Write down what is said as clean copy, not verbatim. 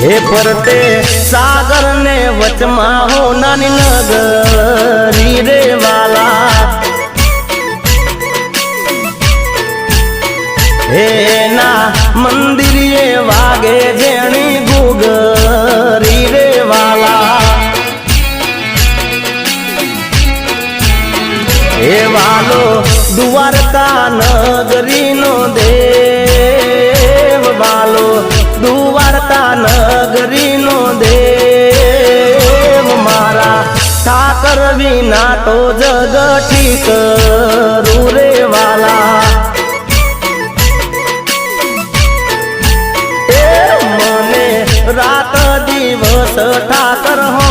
हे परते सागर ने वचमा हो नानी नगरी रे वाला हे ना मंदिर ये वागे जेणी गुगरी रे वाला हे वालो द्वारका नगरी नो देव वालो द्वारका नगरी नो देव मारा ठाकर विना तो जग ठीक रे वाला रात दिवस ठाकर हो